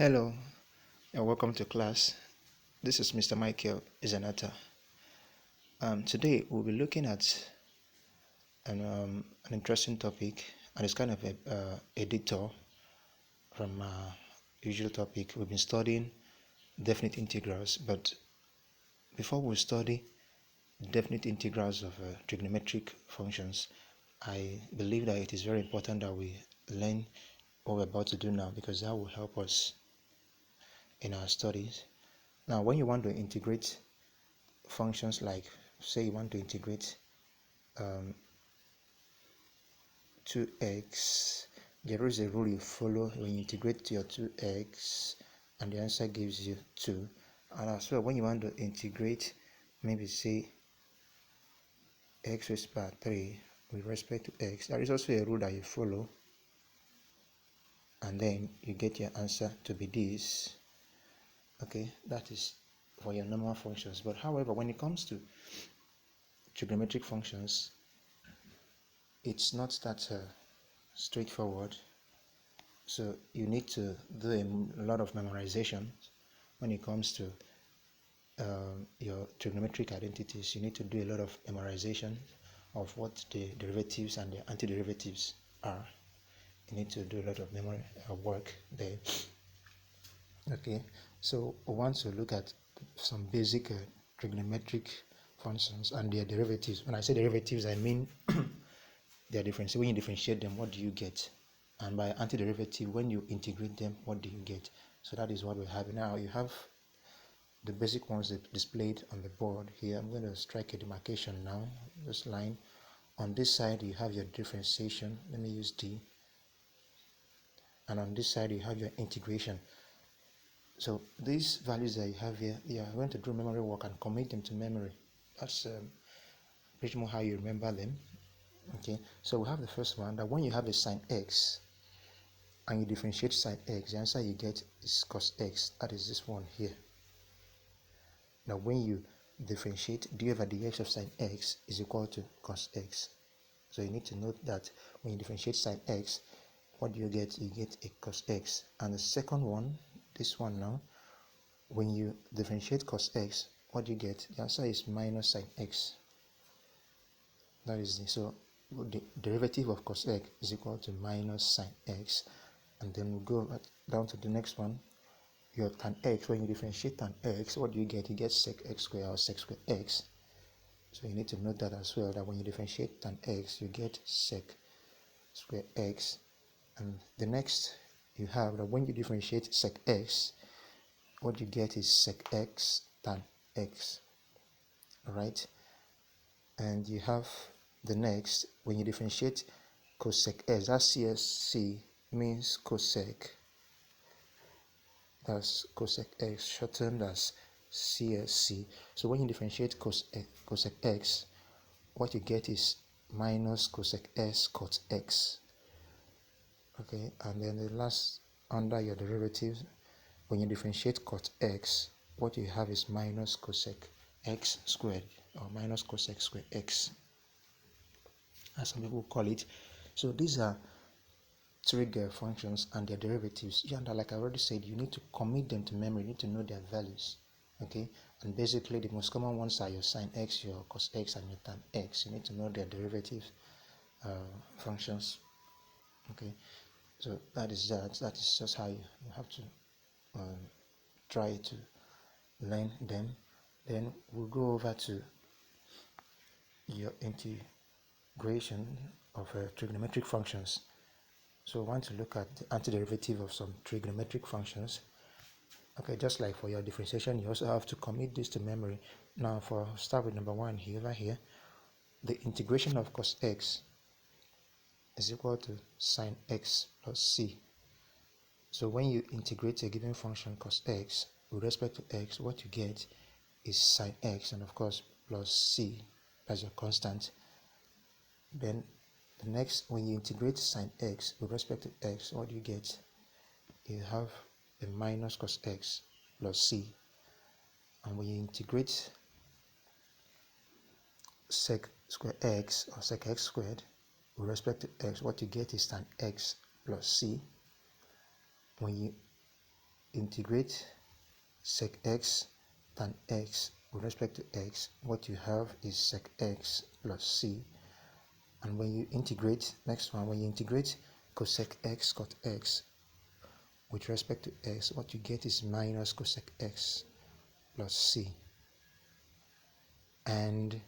Hello and welcome to class. This is Mr. Michael Izanata. Today we'll be looking at an interesting topic, and it's kind of a detour from our usual topic. We've been studying definite integrals, but before we study definite integrals of trigonometric functions, I believe that it is very important that we learn what we're about to do now, because that will help us in our studies. Now, when you want to integrate functions, like say you want to integrate 2x, there is a rule you follow when you integrate your 2x and the answer gives you 2. And as well, when you want to integrate maybe say x raised to power 3 with respect to x, there is also a rule that you follow, and then you get your answer to be this. Okay, that is for your normal functions. But however, when it comes to trigonometric functions, it's not that straightforward. So you need to do a lot of memorization when it comes to your trigonometric identities. You need to do a lot of memorization of what the derivatives and the anti-derivatives are. You need to do a lot of memory work there. Okay, so we want to look at some basic trigonometric functions and their derivatives. When I say derivatives, I mean their difference. When you differentiate them, what do you get? And by antiderivative, when you integrate them, what do you get? So that is what we have now. You have the basic ones displayed on the board here. I'm going to strike a demarcation now, this line. On this side, you have your differentiation. Let me use D. And on this side, you have your integration. So these values that you have here, you are going to do memory work and commit them to memory. That's pretty much how you remember them. Okay, so we have the first one, that when you have a sine x and you differentiate sine x, the answer you get is cos x. That is this one here. Now when you differentiate d over dx of sine x is equal to cos x. So you need to note that when you differentiate sine x, what do you get? You get a cos x. And the second one, this one now, when you differentiate cos x, what do you get? The answer is minus sine x. That is so the derivative of cos x is equal to minus sine x. And then we'll go down to the next one, your tan x. When you differentiate tan x, what do you get? You get sec x squared or sec squared x. So you need to note that as well, that when you differentiate tan x, you get sec squared x. And the next you have that when you differentiate sec x, what you get is sec x tan x. Alright? And you have the next, when you differentiate cosec x, that CSC means cosec. That's cosec x, shortened as CSC. So when you differentiate cosec x, what you get is minus cosec s cot x. Okay, and then the last, under your derivatives, when you differentiate cot x, what you have is minus cosec x squared, or minus cosec squared x, as some people call it. So these are trig functions and their derivatives. Yeah, and like I already said, you need to commit them to memory. You need to know their values. Okay, and basically the most common ones are your sine x, your cos x, and your tan x. You need to know their derivative functions. Okay, so that is just how you have to try to learn them. Then we'll go over to your integration of trigonometric functions. So we want to look at the antiderivative of some trigonometric functions. Okay, just like for your differentiation, you also have to commit this to memory. Now start with number one here, over here. The integration of cos x is equal to sine x plus c. So when you integrate a given function cos x with respect to x, what you get is sine x, and of course plus c as your constant. Then the next, when you integrate sine x with respect to x, what do you get? You have a minus cos x plus c. And when you integrate sec square x or sec x squared with respect to x, what you get is tan x plus c. When you integrate sec x tan x with respect to x, what you have is sec x plus c. And when you integrate, next one, when you integrate cosec x cot x with respect to x, what you get is minus cosec x plus c. And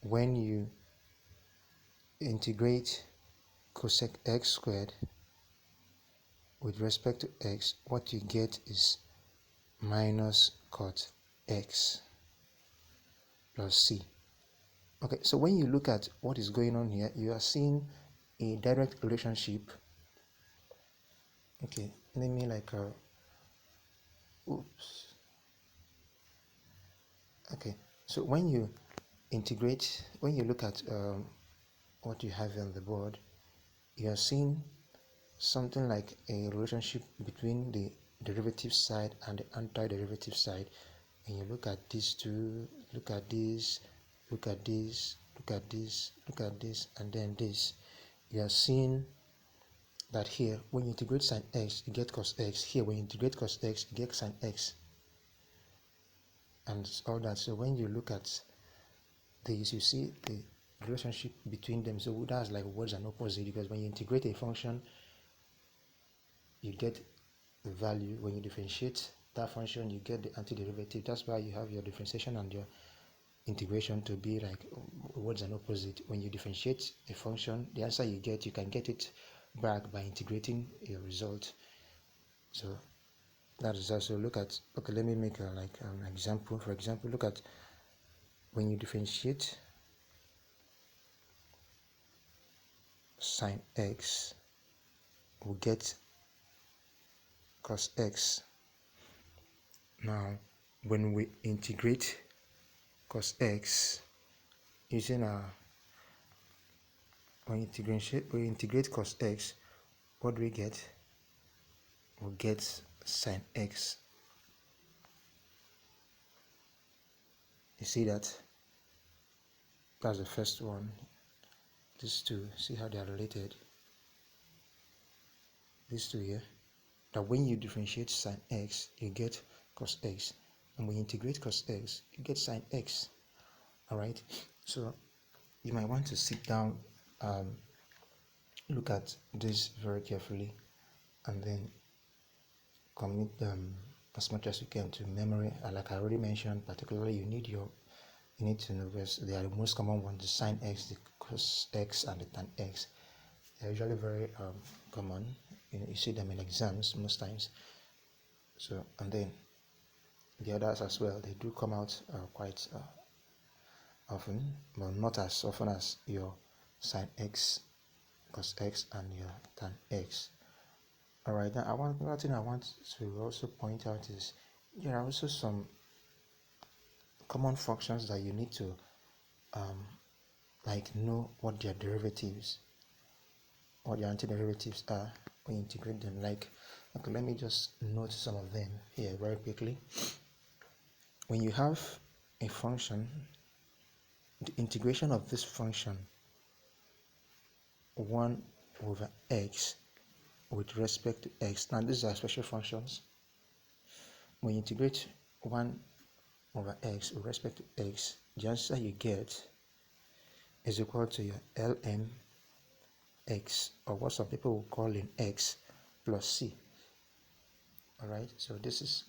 when you integrate cosec x squared with respect to x, what you get is minus cot x plus c. Okay, so when you look at what is going on here, you are seeing a direct relationship. Okay, let me oops. Okay, so when you integrate, when you look at what you have on the board, you are seeing something like a relationship between the derivative side and the anti-derivative side. And you look at these two, look at this, look at this, look at this, look at this, and then this. You are seeing that here, when you integrate sin x, you get cos x. Here, when you integrate cos x, you get sin x. And all that. So when you look at this, you see the relationship between them. So that's like words and opposite, because when you integrate a function, you get the value. When you differentiate that function, you get the antiderivative. That's why you have your differentiation and your integration to be like words and opposite. When you differentiate a function, the answer you get, you can get it back by integrating your result. So that is also, look at, okay, let me make an example. For example, look at when you differentiate sin x, we get cos x. Now when we integrate cos x using our, when we integrate cos x, what do we get? We get sin x. You see that? That's the first one. These two, see how they are related? These two here. That when you differentiate sin x, you get cos x. And when you integrate cos x, you get sin x. Alright? So you might want to sit down, look at this very carefully, and then commit them as much as you can to memory. Like I already mentioned, particularly you need to know, because they are the most common ones: the sin x, the cos x, and the tan x. They're usually very common. You see them in exams most times. So, and then the others as well, they do come out quite often, but not as often as your sin x, cos x, and your tan x. Alright, now another thing I want to also point out is there are also some common functions that you need to know what their derivatives, what their antiderivatives are when you integrate them. Like, okay, let me just note some of them here very quickly. When you have a function, the integration of this function 1 over x with respect to x. Now these are special functions. When you integrate 1 over x with respect to x, the answer you get is equal to your ln x, or what some people will call in x, plus c. Alright, so this is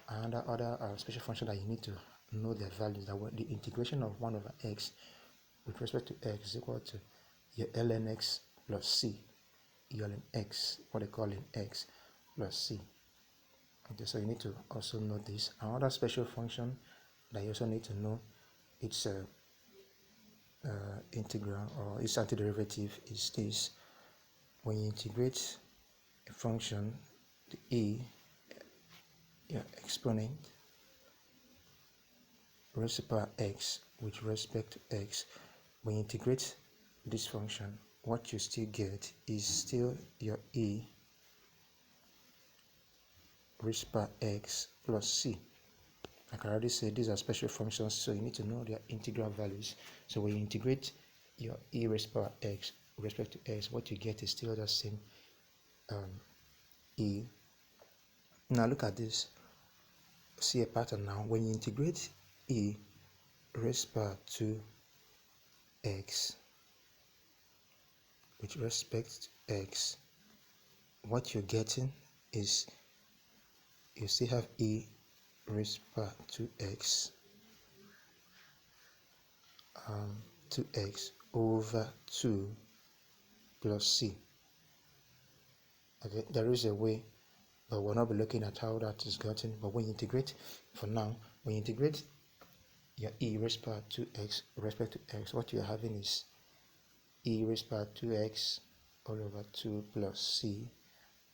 another special function that you need to know their values. That the integration of 1 over x with respect to x is equal to your ln x plus c, your ln x, what they call in x, plus c. Okay, so you need to also know this. Another special function that you also need to know, its integral or its antiderivative is this. When you integrate a function, the e, your exponent, raised to power x with respect to x, when you integrate this function, what you still get is still your e raised to power x plus c. Like I already said, these are special functions, so you need to know their integral values. So when you integrate your e raised to power x with respect to x, what you get is still the same e Now look at this. See a pattern now. When you integrate e raised power to x with respect to x, what you're getting is you still have e raised power to x over 2 plus c. Okay, there is a way, but we'll not be looking at how that is gotten. But when you integrate, for now, when you integrate your e raised power to x with respect to x, what you're having is e raised power to x all over 2 plus c,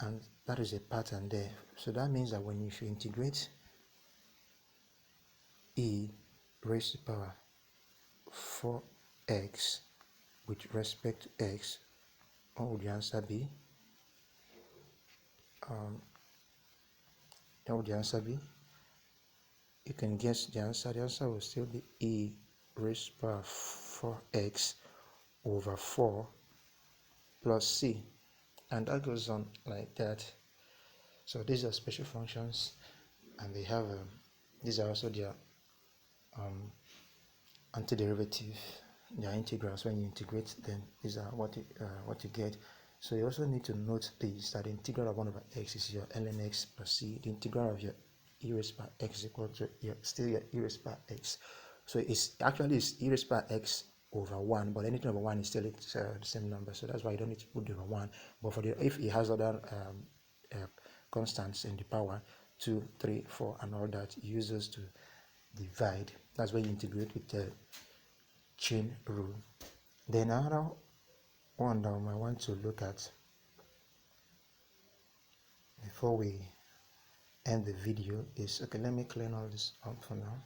and that is a pattern there. So that means that when you should integrate e raised to power 4x with respect to x, what would the answer be? What would the answer be? You can guess the answer. The answer will still be e raised to power 4x over 4 plus c, and that goes on like that. So these are special functions, and they have these are also their antiderivative, their integrals. When you integrate them, these are what you get. So you also need to note this, that the integral of 1 over x is your ln x plus c. The integral of your e raised power x is equal to still your e raised power x. So it's actually e raised power x over 1, but anything over 1 is still the same number. So that's why you don't need to put the over 1. But for if it has other constants in the power, 2, 3, 4, and all that, you use those to divide. That's when you integrate with the chain rule. Then another one that I want to look at before we end the video is, okay, let me clean all this up for now.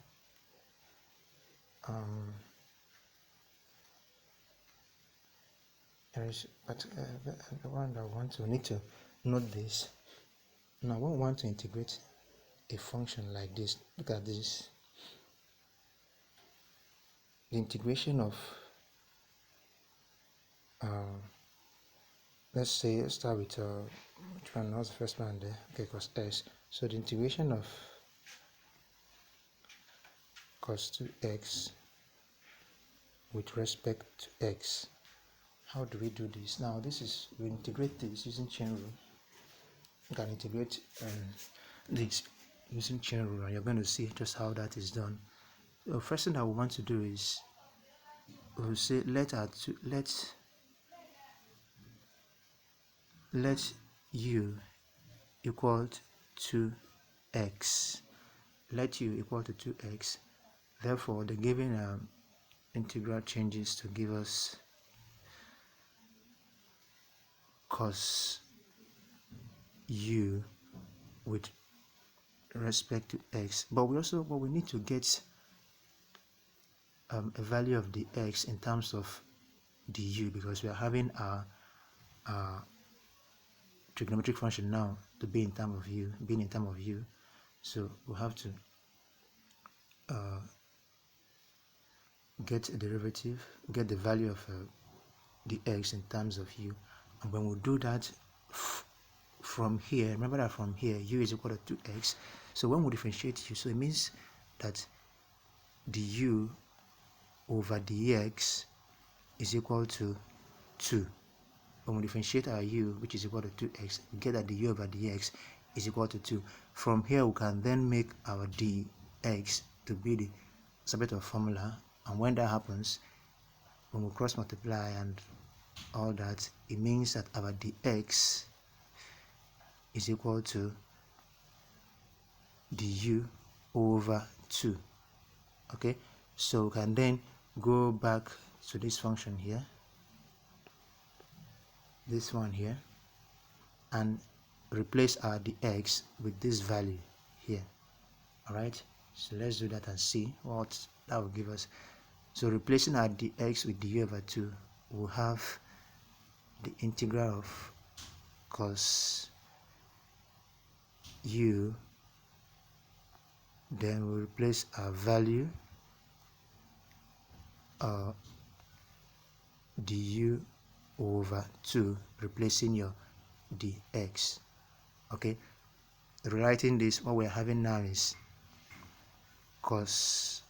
There is, but the one that I want to need to note this. Now, when we want to integrate a function like this, look at this. The integration of let's say, let's start with which one was the first one there? Okay, cos s. So the integration of cos 2x with respect to x. How do we do this? Now this is, we integrate this using chain rule. You can integrate this using chain rule, and you're going to see just how that is done. The first thing that we want to do is we'll say let u equal to x. Let u equal to 2x. Therefore, the given integral changes to give us cos u with respect to x. But we need to get a value of the x in terms of the u, because we are having a trigonometric function now to be in terms of u, being in terms of u. So we have to get a derivative, get the value of the x in terms of u. And when we do that from here, remember that from here u is equal to 2x. So when we differentiate u, so it means that the u over the x is equal to 2. When we differentiate our u, which is equal to 2x, we get that the u over dx is equal to 2. From here, we can then make our dx to be the subject of formula, and when that happens, when we cross multiply and all that, it means that our dx is equal to du over 2. Okay, so we can then go back to this function here, this one here, and replace our dx with this value here. All right, so let's do that and see what that will give us. So replacing our dx with du over 2, we'll have the integral of cos u, then we'll replace our value du over 2, replacing your dx. Okay, rewriting this, what we're having now is cos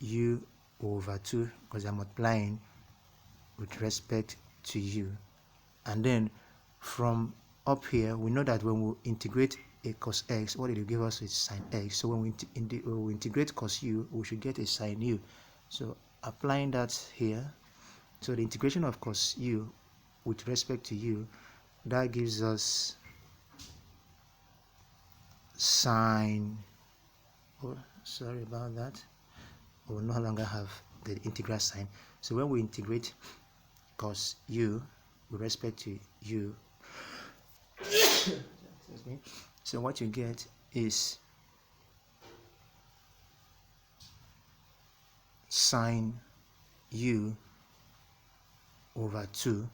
u over 2, because I'm multiplying with respect to u. And then from up here, we know that when we integrate a cos x, what it will give us is sin x. So when we integrate cos u, we should get a sin u. So applying that here, so the integration of cos u with respect to u, that gives us sin, oh sorry about that, we will no longer have the integral sign. So when we integrate cos u with respect to u, so what you get is sin u over 2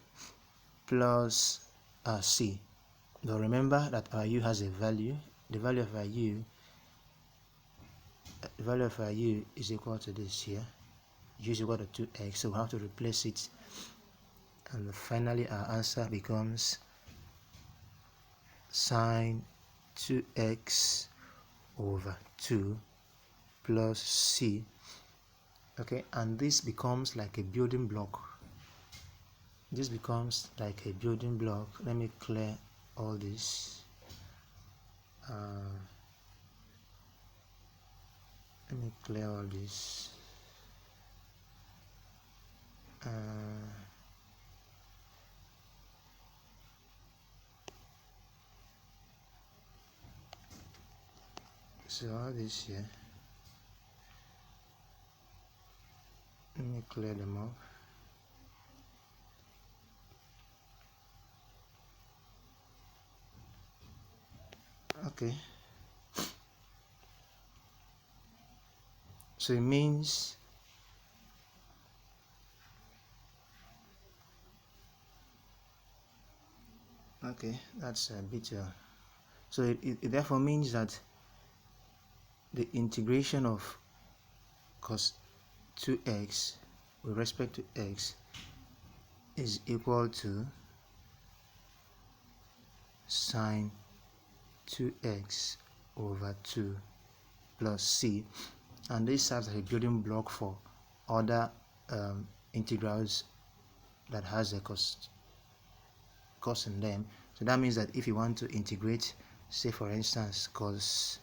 plus c. Now remember that our u has a value. The value of our u is equal to this here. U is equal to 2x, so we have to replace it, and finally our answer becomes sin 2x over 2 plus c. Okay, and this becomes like a building block. This becomes like a building block. Let me clear all this. Let me clear all this. So all this here, let me clear them up. Okay, so it means okay, that's a bit so it therefore means that the integration of cos 2x with respect to x is equal to sin 2x over 2 plus c, and this serves as a building block for other integrals that has a cos in them. So that means that if you want to integrate, say for instance cos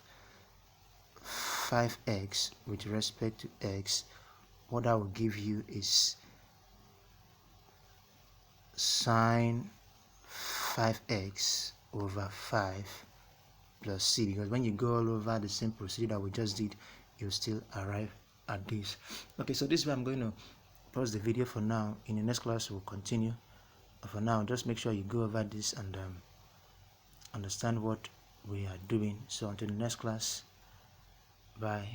5x with respect to x, what that will give you is sin 5x over 5 plus c, because when you go all over the same procedure that we just did, you still arrive at this. Okay, so this is where I'm going to pause the video for now. In the next class we'll continue. For now, just make sure you go over this and understand what we are doing. So until the next class, bye.